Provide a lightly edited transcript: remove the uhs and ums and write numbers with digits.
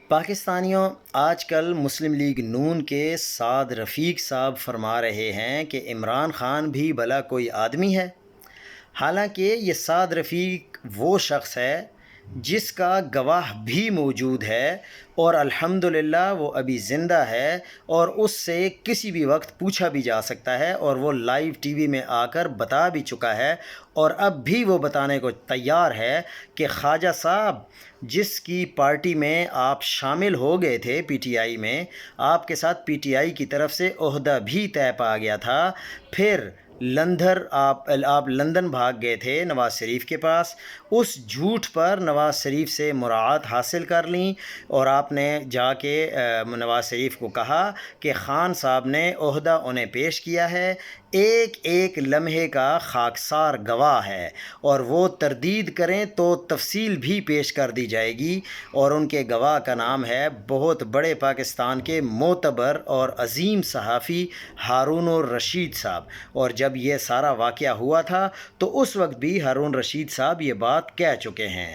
پاکستانیوں، آج کل مسلم لیگ نون کے سعد رفیق صاحب فرما رہے ہیں کہ عمران خان بھی بھلا کوئی آدمی ہے۔ حالانکہ یہ سعد رفیق وہ شخص ہے جس کا گواہ بھی موجود ہے، اور الحمدللہ وہ ابھی زندہ ہے، اور اس سے کسی بھی وقت پوچھا بھی جا سکتا ہے، اور وہ لائیو ٹی وی میں آ کر بتا بھی چکا ہے، اور اب بھی وہ بتانے کو تیار ہے کہ خواجہ صاحب، جس کی پارٹی میں آپ شامل ہو گئے تھے پی ٹی آئی میں، آپ کے ساتھ پی ٹی آئی کی طرف سے عہدہ بھی طے پا گیا تھا، پھر آپ لندن بھاگ گئے تھے نواز شریف کے پاس، اس جھوٹ پر نواز شریف سے مراعات حاصل کر لیں، اور آپ نے جا کے نواز شریف کو کہا کہ خان صاحب نے عہدہ انہیں پیش کیا ہے، ایک ایک لمحے کا خاکسار گواہ ہے، اور وہ تردید کریں تو تفصیل بھی پیش کر دی جائے گی، اور ان کے گواہ کا نام ہے بہت بڑے پاکستان کے معتبر اور عظیم صحافی ہارون الرشید صاحب۔ اور جب یہ سارا واقعہ ہوا تھا تو اس وقت بھی ہارون رشید صاحب یہ بات کہہ چکے ہیں۔